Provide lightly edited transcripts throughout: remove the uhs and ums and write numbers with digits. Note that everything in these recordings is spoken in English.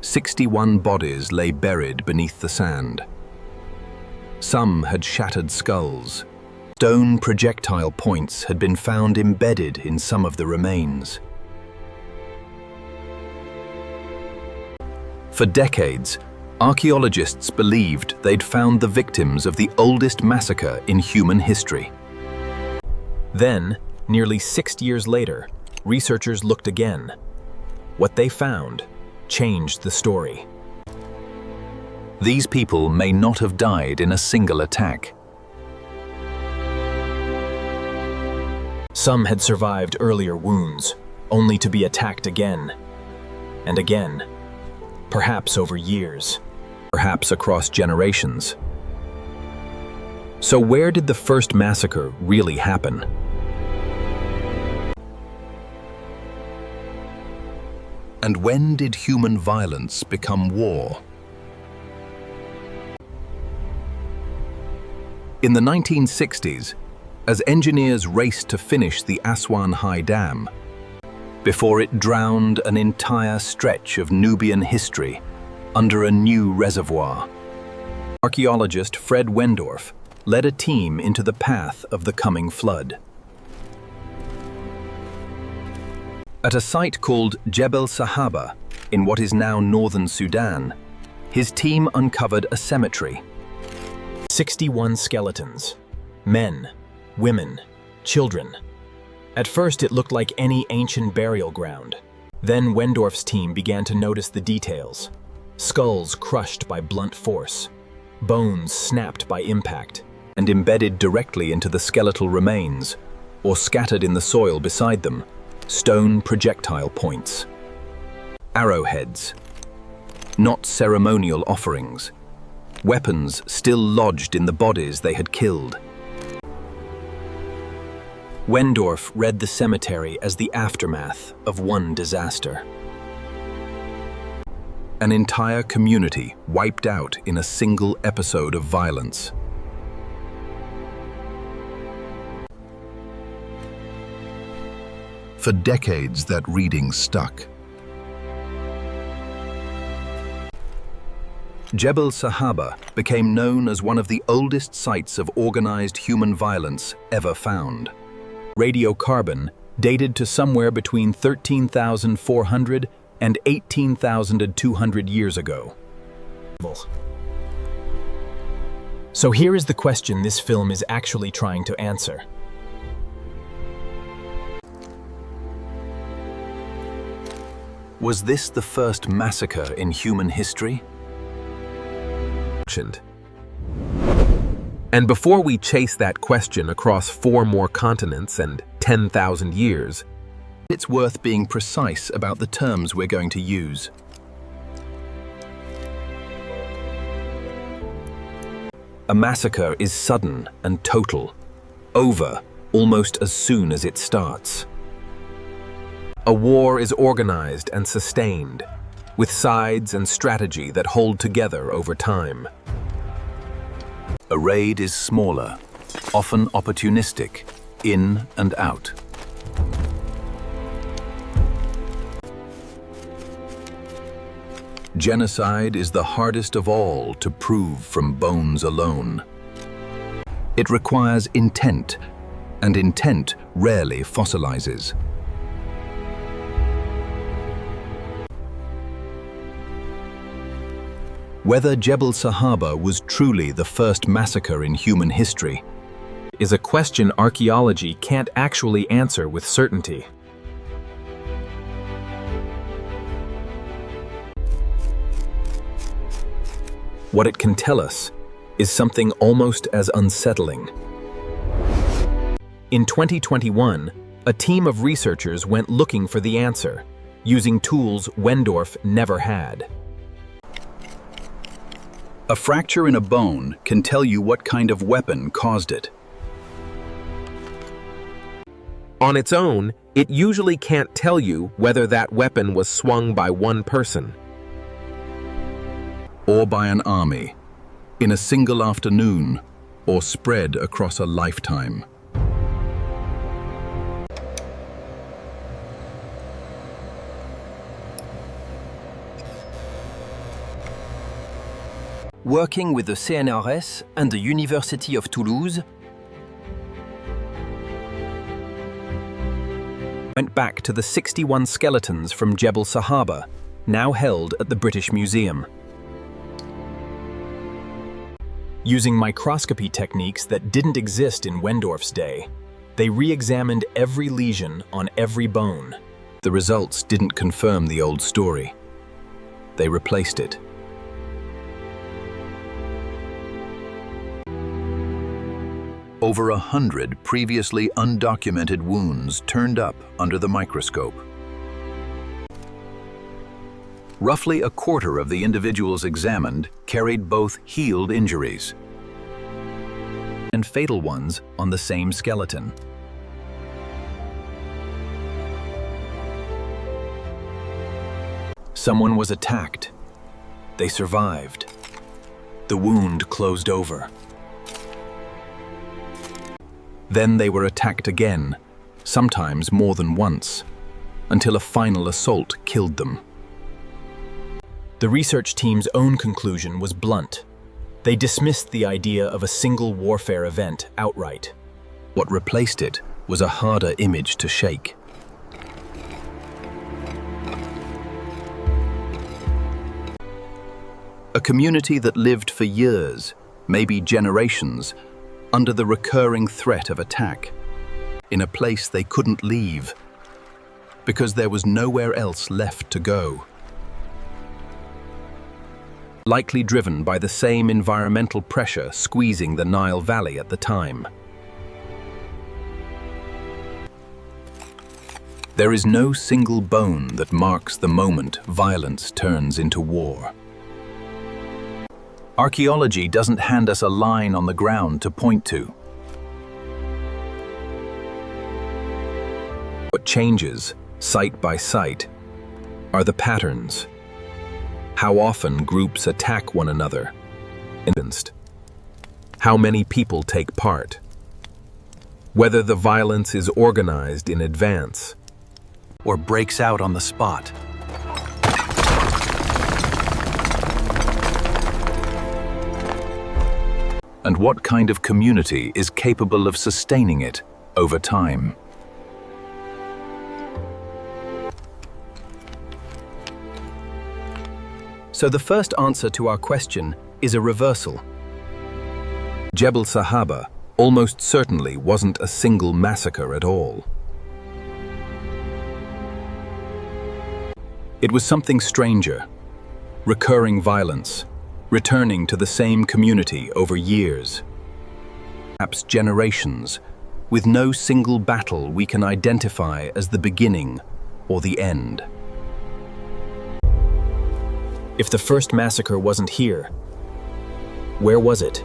61 bodies lay buried beneath the sand. Some had shattered skulls. Stone projectile points had been found embedded in some of the remains. For decades, archaeologists believed they'd found the victims of the oldest massacre in human history. Then, nearly 6 years later, researchers looked again. What they found changed the story. These people may not have died in a single attack. Some had survived earlier wounds, only to be attacked again and again, perhaps over years, perhaps across generations. So where did the first massacre really happen? And when did human violence become war? In the 1960s, as engineers raced to finish the Aswan High Dam, before it drowned an entire stretch of Nubian history under a new reservoir, archaeologist Fred Wendorf led a team into the path of the coming flood. At a site called Jebel Sahaba, in what is now northern Sudan, his team uncovered a cemetery. 61 skeletons, men, women, children. At first it looked like any ancient burial ground. Then Wendorf's team began to notice the details. Skulls crushed by blunt force, bones snapped by impact, and embedded directly into the skeletal remains, or scattered in the soil beside them. Stone projectile points. Arrowheads. Not ceremonial offerings. Weapons still lodged in the bodies they had killed. Wendorf read the cemetery as the aftermath of one disaster. An entire community wiped out in a single episode of violence. For decades, that reading stuck. Jebel Sahaba became known as one of the oldest sites of organized human violence ever found. Radiocarbon dated to somewhere between 13,400 and 18,200 years ago. So here is the question this film is actually trying to answer. Was this the first massacre in human history? And before we chase that question across 4 more continents and 10,000 years, it's worth being precise about the terms we're going to use. A massacre is sudden and total, over almost as soon as it starts. A war is organized and sustained, with sides and strategy that hold together over time. A raid is smaller, often opportunistic, in and out. Genocide is the hardest of all to prove from bones alone. It requires intent, and intent rarely fossilizes. Whether Jebel Sahaba was truly the first massacre in human history is a question archaeology can't actually answer with certainty. What it can tell us is something almost as unsettling. In 2021, a team of researchers went looking for the answer, using tools Wendorf never had. A fracture in a bone can tell you what kind of weapon caused it. On its own, it usually can't tell you whether that weapon was swung by one person or by an army, in a single afternoon, or spread across a lifetime. working with the CNRS and the University of Toulouse, went back to the 61 skeletons from Jebel Sahaba, now held at the British Museum. Using microscopy techniques that didn't exist in Wendorf's day, they re-examined every lesion on every bone. The results didn't confirm the old story. They replaced it. Over 100 previously undocumented wounds turned up under the microscope. Roughly a quarter of the individuals examined carried both healed injuries and fatal ones on the same skeleton. Someone was attacked. They survived. The wound closed over. Then they were attacked again, sometimes more than once, until a final assault killed them. The research team's own conclusion was blunt. They dismissed the idea of a single warfare event outright. What replaced it was a harder image to shake. A community that lived for years, maybe generations, under the recurring threat of attack, in a place they couldn't leave, because there was nowhere else left to go. Likely driven by the same environmental pressure squeezing the Nile Valley at the time. There is no single bone that marks the moment violence turns into war. Archaeology doesn't hand us a line on the ground to point to. What changes, site by site, are the patterns. How often groups attack one another, how many people take part, whether the violence is organized in advance or breaks out on the spot. And what kind of community is capable of sustaining it over time? So the first answer to our question is a reversal. Jebel Sahaba almost certainly wasn't a single massacre at all. It was something stranger, recurring violence, returning to the same community over years, perhaps generations, with no single battle we can identify as the beginning or the end. If the first massacre wasn't here, where was it?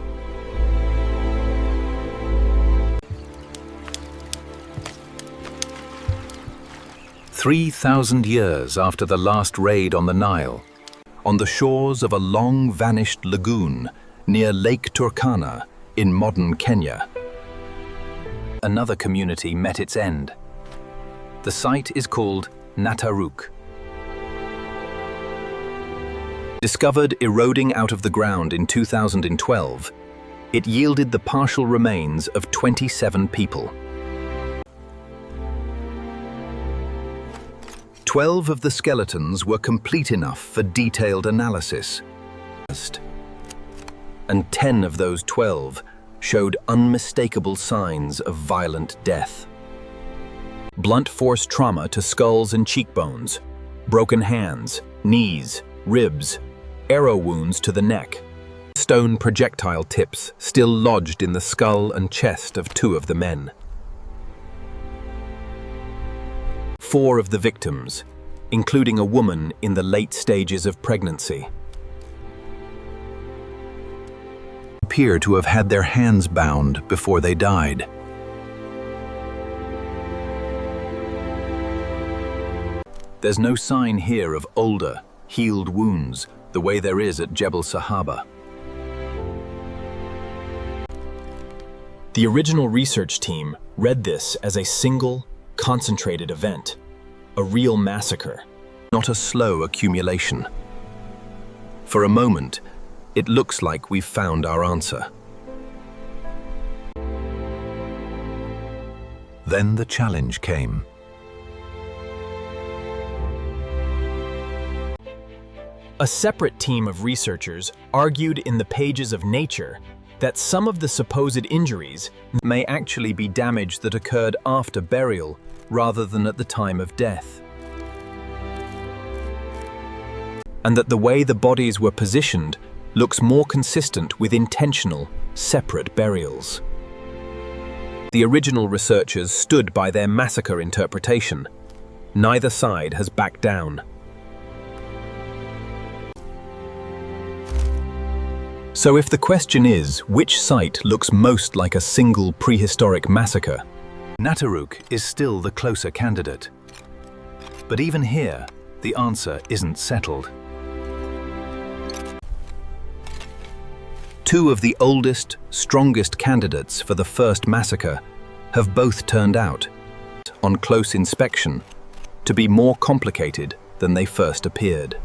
"3,000 years after the last raid on the Nile, on the shores of a long-vanished lagoon near Lake Turkana in modern Kenya, another community met its end. The site is called Nataruk. Discovered eroding out of the ground in 2012, it yielded the partial remains of 27 people. 12 of the skeletons were complete enough for detailed analysis, and 10 of those 12 showed unmistakable signs of violent death. Blunt force trauma to skulls and cheekbones, broken hands, knees, ribs, arrow wounds to the neck, stone projectile tips still lodged in the skull and chest of 2 of the men. 4 of the victims, including a woman in the late stages of pregnancy, appear to have had their hands bound before they died. There's no sign here of older, healed wounds the way there is at Jebel Sahaba. The original research team read this as a single, concentrated event, a real massacre, not a slow accumulation. For a moment, it looks like we've found our answer. Then the challenge came. A separate team of researchers argued in the pages of Nature that some of the supposed injuries may actually be damage that occurred after burial rather than at the time of death. And that the way the bodies were positioned looks more consistent with intentional, separate burials. The original researchers stood by their massacre interpretation. Neither side has backed down. So if the question is, which site looks most like a single prehistoric massacre, Nataruk is still the closer candidate. But even here, the answer isn't settled. Two of the oldest, strongest candidates for the first massacre have both turned out, on close inspection, to be more complicated than they first appeared.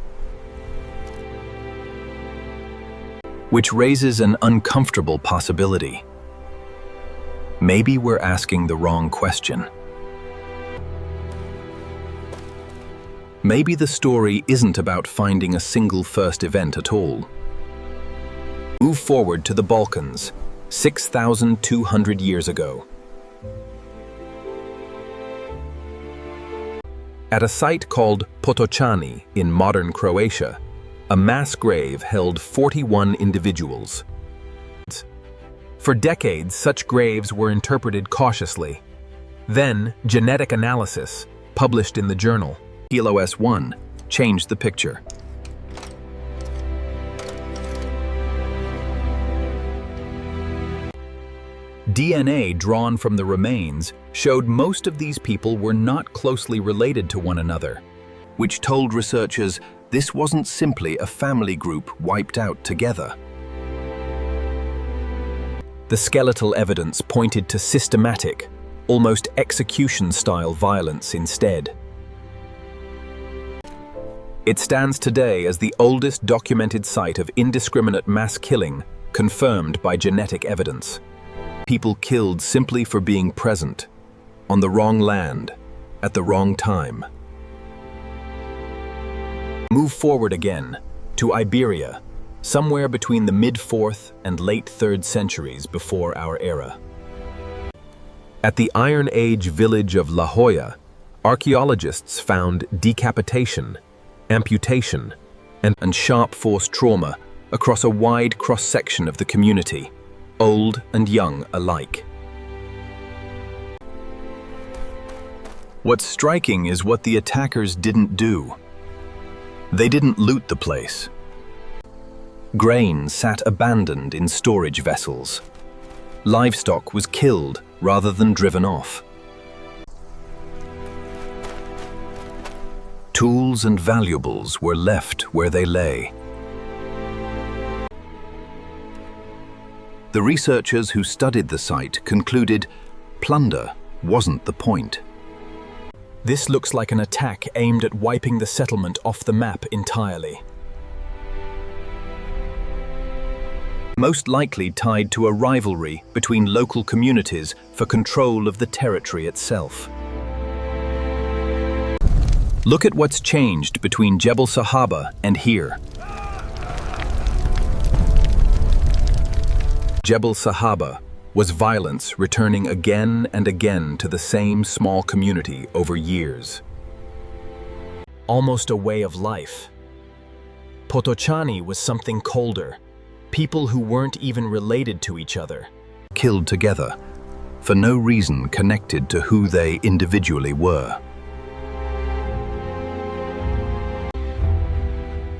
Which raises an uncomfortable possibility. Maybe we're asking the wrong question. Maybe the story isn't about finding a single first event at all. Move forward to the Balkans, 6,200 years ago. At a site called Potočani in modern Croatia, a mass grave held 41 individuals. For decades, such graves were interpreted cautiously. Then, genetic analysis, published in the journal Kilo S1, changed the picture. DNA drawn from the remains showed most of these people were not closely related to one another, which told researchers this wasn't simply a family group wiped out together. The skeletal evidence pointed to systematic, almost execution-style violence instead. It stands today as the oldest documented site of indiscriminate mass killing confirmed by genetic evidence. People killed simply for being present, on the wrong land, at the wrong time. Move forward again, to Iberia, somewhere between the mid-4th and late 3rd centuries before our era. At the Iron Age village of La Hoya, archaeologists found decapitation, amputation, and sharp force trauma across a wide cross-section of the community, old and young alike. What's striking is what the attackers didn't do. They didn't loot the place. Grain sat abandoned in storage vessels. Livestock was killed rather than driven off. Tools and valuables were left where they lay. The researchers who studied the site concluded plunder wasn't the point. This looks like an attack aimed at wiping the settlement off the map entirely. Most likely tied to a rivalry between local communities for control of the territory itself. Look at what's changed between Jebel Sahaba and here. Jebel Sahaba was violence returning again and again to the same small community over years. Almost a way of life. Potočani was something colder. People who weren't even related to each other. Killed together, for no reason connected to who they individually were.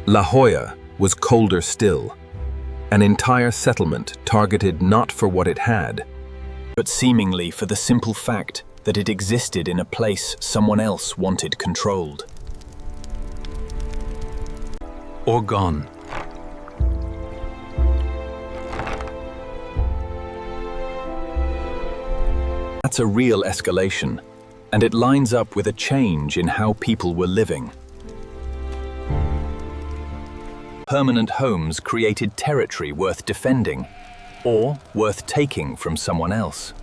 La Hoya was colder still. An entire settlement targeted not for what it had, but seemingly for the simple fact that it existed in a place someone else wanted controlled. Or gone. That's a real escalation, and it lines up with a change in how people were living. permanent homes created territory worth defending or worth taking from someone else.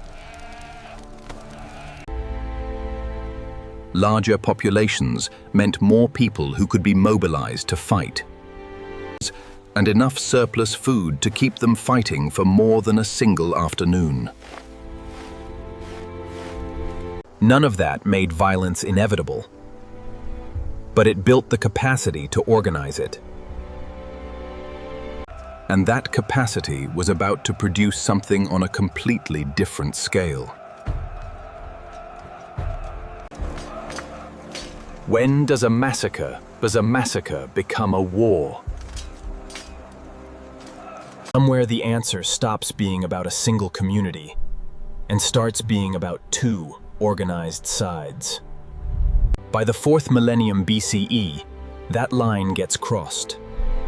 Larger populations meant more people who could be mobilized to fight, and enough surplus food to keep them fighting for more than a single afternoon. None of that made violence inevitable, but it built the capacity to organize it. And that capacity was about to produce something on a completely different scale. When does a massacre become a war? Somewhere the answer stops being about a single community and starts being about two organized sides. By the 4th millennium BCE, that line gets crossed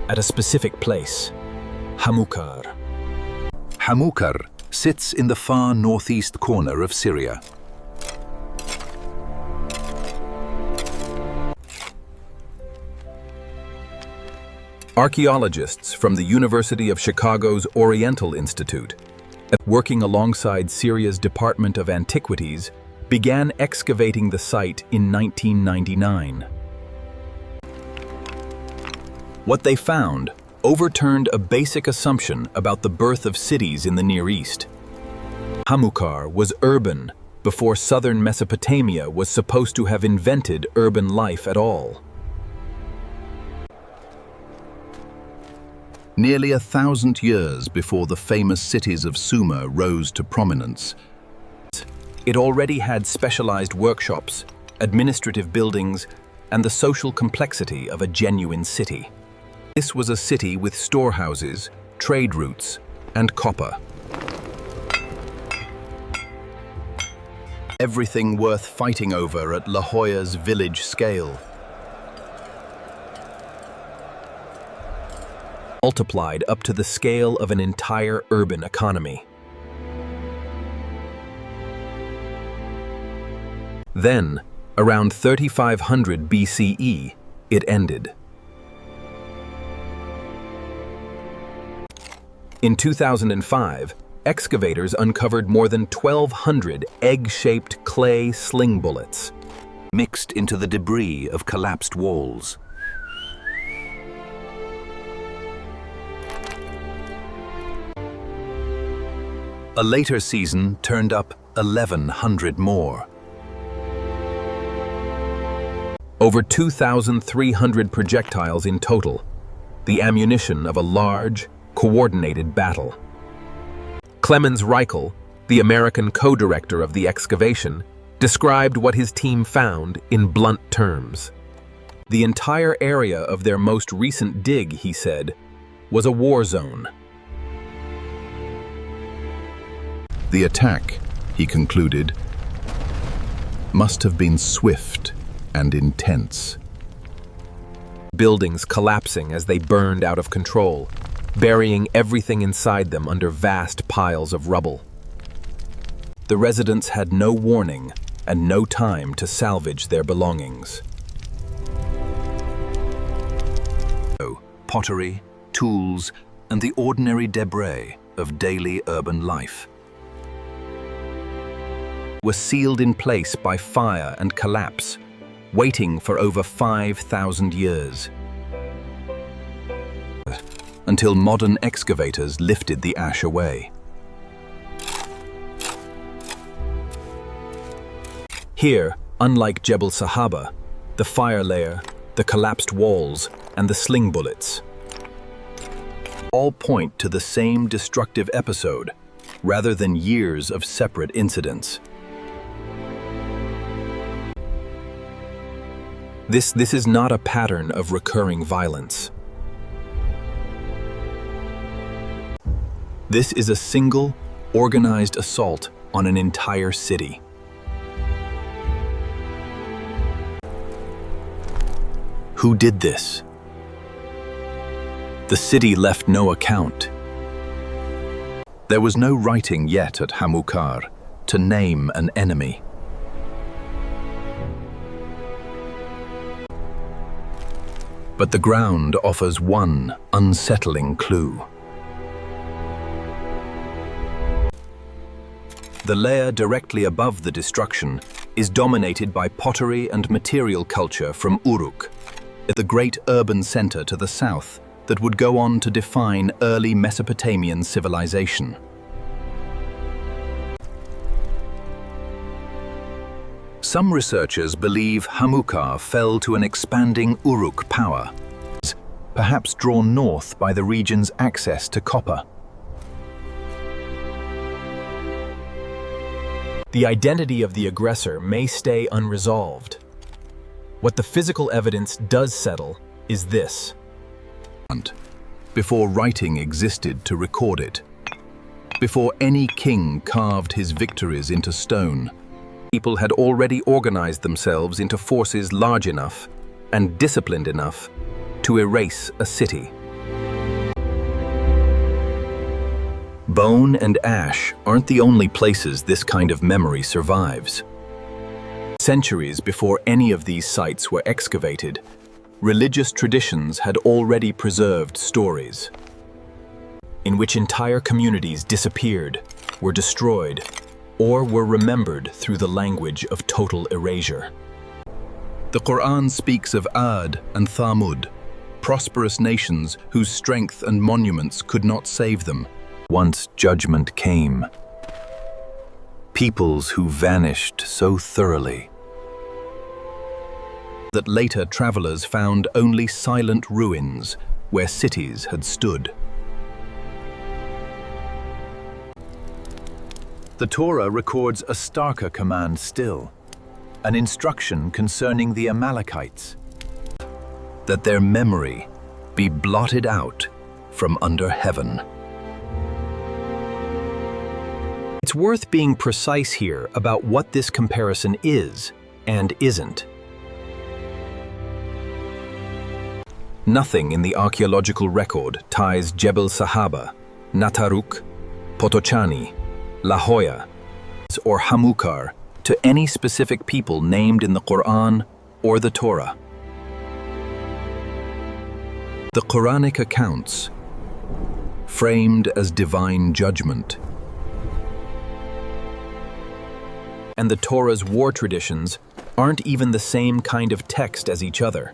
at a specific place, Hamoukar. Hamoukar sits in the far northeast corner of Syria. Archaeologists from the University of Chicago's Oriental Institute, working alongside Syria's Department of Antiquities, began excavating the site in 1999. What they found overturned a basic assumption about the birth of cities in the Near East. Hamoukar was urban before southern Mesopotamia was supposed to have invented urban life at all. Nearly 1,000 years before the famous cities of Sumer rose to prominence, it already had specialized workshops, administrative buildings, and the social complexity of a genuine city. This was a city with storehouses, trade routes, and copper. Everything worth fighting over at La Hoya's village scale. Multiplied up to the scale of an entire urban economy. Then, around 3500 BCE, it ended. In 2005, excavators uncovered more than 1,200 egg-shaped clay sling bullets, mixed into the debris of collapsed walls. A later season turned up 1,100 more. Over 2,300 projectiles in total, the ammunition of a large, coordinated battle. Clemens Reichel, the American co-director of the excavation, described what his team found in blunt terms. The entire area of their most recent dig, he said, was a war zone. The attack, he concluded, must have been swift and intense. Buildings collapsing as they burned out of control, burying everything inside them under vast piles of rubble. The residents had no warning and no time to salvage their belongings. Pottery, tools, and the ordinary debris of daily urban life were sealed in place by fire and collapse, waiting for over 5,000 years, until modern excavators lifted the ash away. Here, unlike Jebel Sahaba, the fire layer, the collapsed walls, and the sling bullets all point to the same destructive episode, rather than years of separate incidents. This is not a pattern of recurring violence. This is a single, organized assault on an entire city. Who did this? The city left no account. There was no writing yet at Hamoukar to name an enemy. But the ground offers one unsettling clue. The layer directly above the destruction is dominated by pottery and material culture from Uruk, the great urban center to the south that would go on to define early Mesopotamian civilization. Some researchers believe Hamoukar fell to an expanding Uruk power, perhaps drawn north by the region's access to copper. The identity of the aggressor may stay unresolved. What the physical evidence does settle is this. Before writing existed to record it, before any king carved his victories into stone, people had already organized themselves into forces large enough and disciplined enough to erase a city. Bone and ash aren't the only places this kind of memory survives. Centuries before any of these sites were excavated, religious traditions had already preserved stories in which entire communities disappeared, were destroyed, or were remembered through the language of total erasure. The Quran speaks of Ad and Thamud, prosperous nations whose strength and monuments could not save them. Once judgment came, peoples who vanished so thoroughly that later travelers found only silent ruins where cities had stood. The Torah records a starker command still, an instruction concerning the Amalekites, that their memory be blotted out from under heaven. It's worth being precise here about what this comparison is and isn't. Nothing in the archaeological record ties Jebel Sahaba, Nataruk, Potočani, Hoya, or Hamoukar to any specific people named in the Quran or the Torah. The Quranic accounts, framed as divine judgment, and the Torah's war traditions aren't even the same kind of text as each other.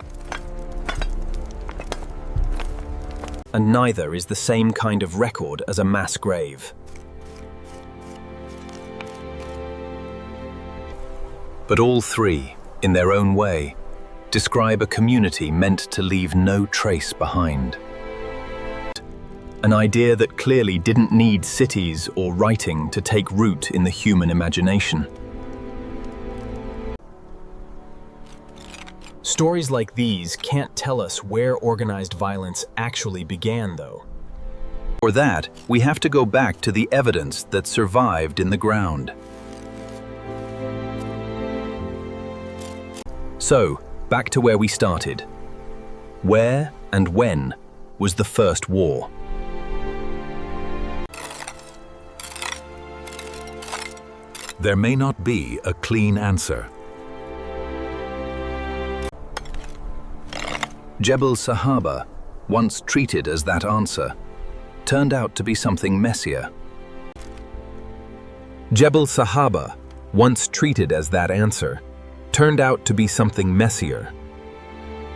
And neither is the same kind of record as a mass grave. But all three, in their own way, describe a community meant to leave no trace behind. An idea that clearly didn't need cities or writing to take root in the human imagination. Stories like these can't tell us where organized violence actually began, though. For that, we have to go back to the evidence that survived in the ground. So, back to where we started. Where and when was the first war? There may not be a clean answer. Jebel Sahaba, once treated as that answer, turned out to be something messier. Jebel Sahaba, once treated as that answer, turned out to be something messier.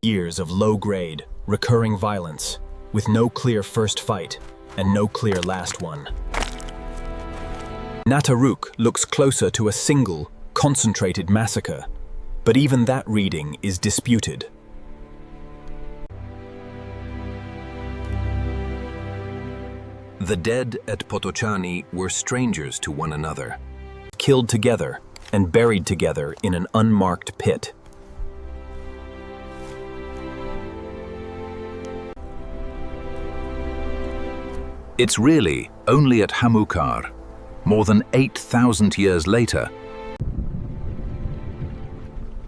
Years of low-grade, recurring violence, with no clear first fight and no clear last one. Nataruk looks closer to a single, concentrated massacre, but even that reading is disputed. The dead at Potočani were strangers to one another, Killed together and buried together in an unmarked pit. It's really only at Hamoukar, more than 8,000 years later,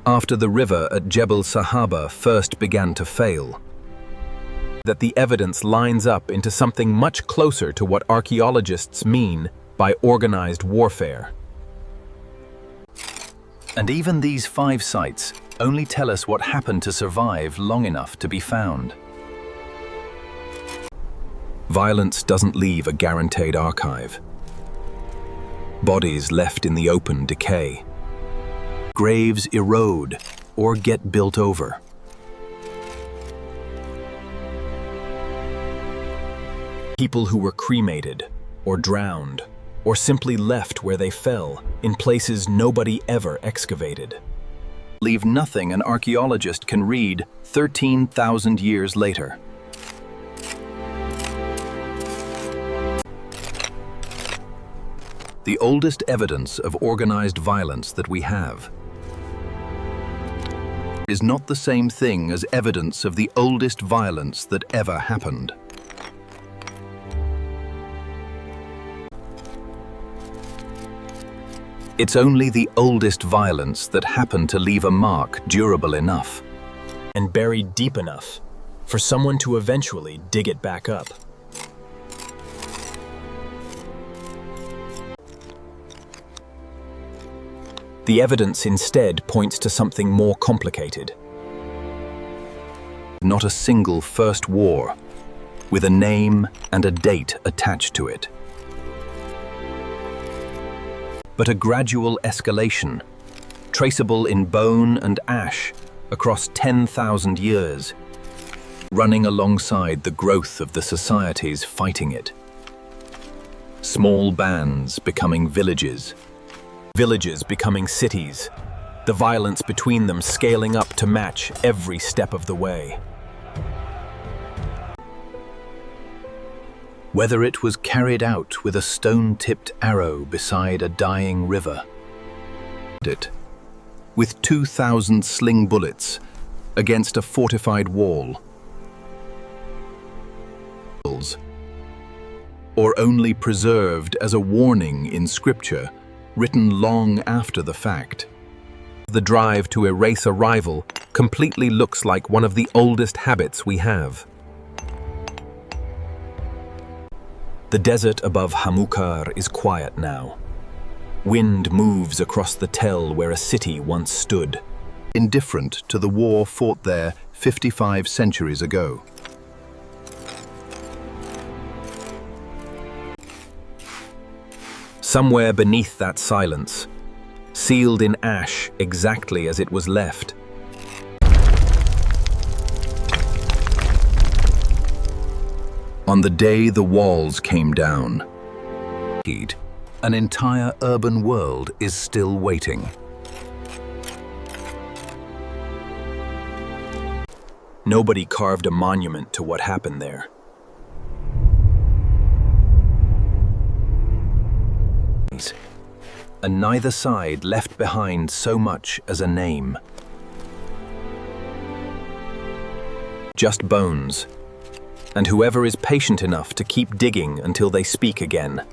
after the river at Jebel Sahaba first began to fail, that the evidence lines up into something much closer to what archaeologists mean by organized warfare. And even these 5 sites only tell us what happened to survive long enough to be found. Violence doesn't leave a guaranteed archive. Bodies left in the open decay. Graves erode or get built over. People who were cremated, or drowned, or simply left where they fell, in places nobody ever excavated. Leave nothing an archaeologist can read 13,000 years later. The oldest evidence of organized violence that we have is not the same thing as evidence of the oldest violence that ever happened. It's only the oldest violence that happened to leave a mark durable enough and buried deep enough for someone to eventually dig it back up. The evidence instead points to something more complicated. Not a single first war, with a name and a date attached to it, but a gradual escalation, traceable in bone and ash across 10,000 years, running alongside the growth of the societies fighting it. Small bands becoming villages, Villages becoming cities, the violence between them scaling up to match every step of the way. Whether it was carried out with a stone-tipped arrow beside a dying river, with 2,000 sling bullets against a fortified wall, or only preserved as a warning in scripture written long after the fact. The drive to erase a rival completely looks like one of the oldest habits we have. The desert above Hamoukar is quiet now. Wind moves across the tell where a city once stood. Indifferent to the war fought there 55 centuries ago. Somewhere beneath that silence, sealed in ash exactly as it was left, on the day the walls came down, an entire urban world is still waiting. Nobody carved a monument to what happened there. And neither side left behind so much as a name. Just bones, and whoever is patient enough to keep digging until they speak again.